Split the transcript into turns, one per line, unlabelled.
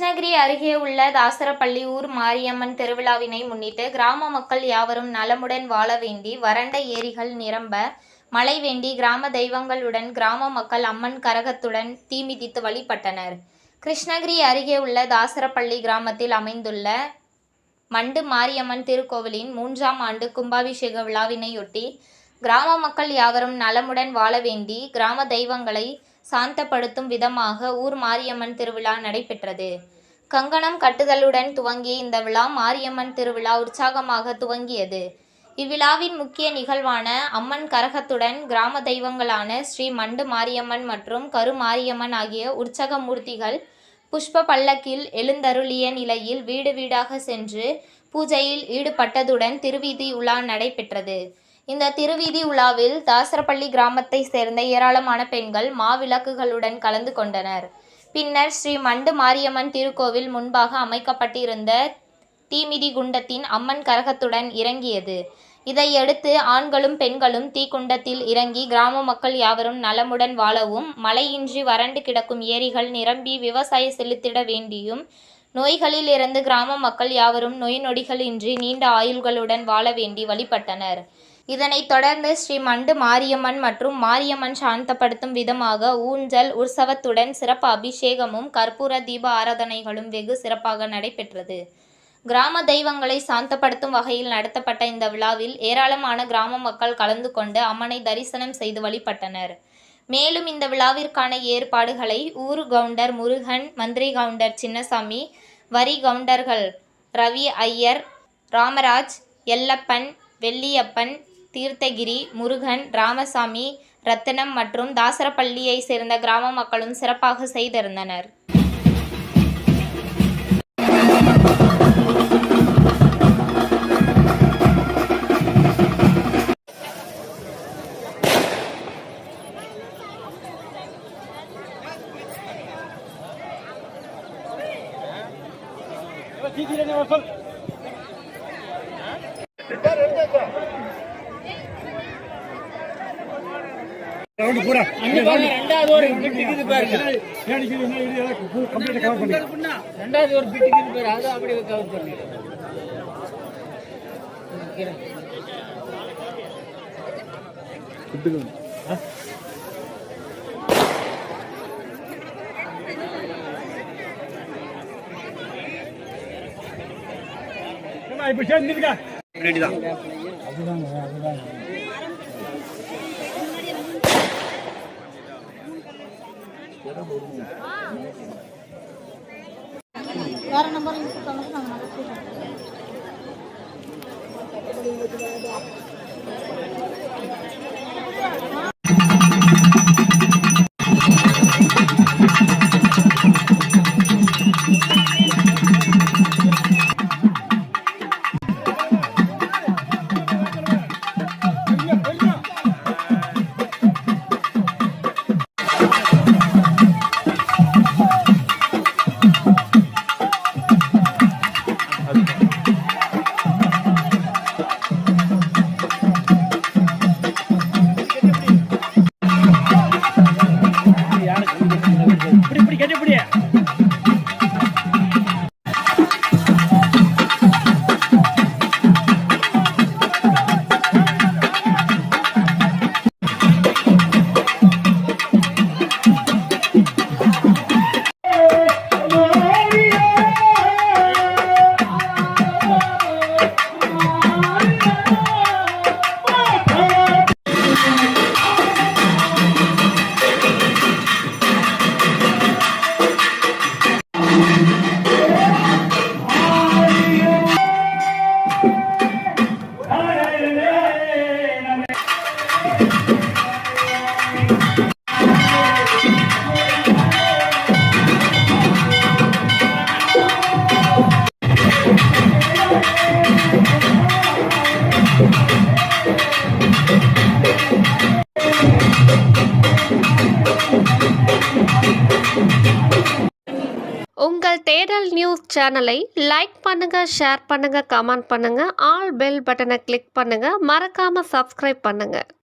கிருஷ்ணகிரி அருகே உள்ள தாசரப்பள்ளி ஊர் மாரியம்மன் திருவிழாவினை முன்னிட்டு கிராம மக்கள் யாவரும் நலமுடன் வாழ வேண்டி வறண்ட ஏரிகள் நிரம்ப மழை வேண்டி கிராம தெய்வங்களுடன் கிராம மக்கள் அம்மன் கரகத்துடன் தீ மிதித்து வழிபட்டனர். கிருஷ்ணகிரி அருகே உள்ள தாசரப்பள்ளி கிராமத்தில் அமைந்துள்ள மண்டு மாரியம்மன் திருக்கோவிலின் 3ஆம் ஆண்டு கும்பாபிஷேக விழாவினையொட்டி கிராம மக்கள் யாவரும் நலமுடன் வாழ வேண்டி கிராம தெய்வங்களை சாந்தப்படுத்தும் விதமாக ஊர் மாரியம்மன் திருவிழா நடைபெற்றது. கங்கணம் கட்டுதலுடன் துவங்கிய இந்த விழா மாரியம்மன் திருவிழா உற்சாகமாக துவங்கியது. இவ்விழாவின் முக்கிய நிகழ்வான அம்மன் கரகத்துடன் கிராம தெய்வங்களான ஸ்ரீ மண்டு மாரியம்மன் மற்றும் கரு மாரியம்மன் ஆகிய உற்சக மூர்த்திகள் புஷ்ப பல்லக்கில் எழுந்தருளிய நிலையில் வீடு வீடாக சென்று பூஜையில் ஈடுபட்டதுடன் திருவீதி உலா நடைபெற்றது. இந்த திருவீதி உலாவில் தாசரப்பள்ளி கிராமத்தை சேர்ந்த ஏராளமான பெண்கள் மாவிளக்குகளுடன் கலந்து கொண்டனர். பின்னர் ஸ்ரீ மண்டு மாரியம்மன் திருக்கோவில் முன்பாக அமைக்கப்பட்டிருந்த தீமிதி குண்டத்தின் அம்மன் கரகத்துடன் இறங்கியது. இதையடுத்து ஆண்களும் பெண்களும் தீக்குண்டத்தில் இறங்கி கிராம மக்கள் யாவரும் நலமுடன் வாழவும் மழையின்றி வறண்டு கிடக்கும் ஏரிகள் நிரம்பி விவசாய செலுத்திட வேண்டியும் நோய்களில் இருந்து கிராம மக்கள் யாவரும் நோய் நொடிகளின்றி நீண்ட ஆயுள்களுடன் வாழ வேண்டி வழிபட்டனர். இதனைத் தொடர்ந்து ஸ்ரீ மண்டு மாரியம்மன் மற்றும் மாரியம்மன் சாந்தப்படுத்தும் விதமாக ஊஞ்சல் உற்சவத்துடன் சிறப்பு அபிஷேகமும் கற்பூர தீப ஆராதனைகளும் வெகு சிறப்பாக நடைபெற்றது. கிராம தெய்வங்களை சாந்தப்படுத்தும் வகையில் நடத்தப்பட்ட இந்த விழாவில் ஏராளமான கிராம மக்கள் கலந்து கொண்டு அம்மனை தரிசனம் செய்து வழிபட்டனர். மேலும் இந்த விழாவிற்கான ஏற்பாடுகளை ஊர் கவுண்டர் முருகன், மந்திரி கவுண்டர் சின்னசாமி, வரி கவுண்டர்கள் ரவி ஐயர், ராமராஜ், எல்லப்பன், வெள்ளியப்பன், தீர்த்தகிரி, முருகன், ராமசாமி, ரத்தினம் மற்றும் தாசரப்பள்ளியை சேர்ந்த கிராம மக்களும் சிறப்பாக செய்திருந்தனர்.
ரெண்டாவது ஒரு பிட்டுக்குது பாருங்க. ரெண்டாவது ஒரு பிட்டுக்குது பாரு, அதை அப்படியே கவர் பண்ணிடுறேன்.
இப்ப சேர்ந்துருக்கா ரெடிதான்.
வேற நம்பர்
உங்கள் தேடல் நியூஸ் சேனலை லைக் பண்ணுங்க, ஷேர் பண்ணுங்க, கமெண்ட் பண்ணுங்க, ஆல் பெல் பட்டனை கிளிக் பண்ணுங்க, மறக்காம சப்ஸ்கிரைப் பண்ணுங்க.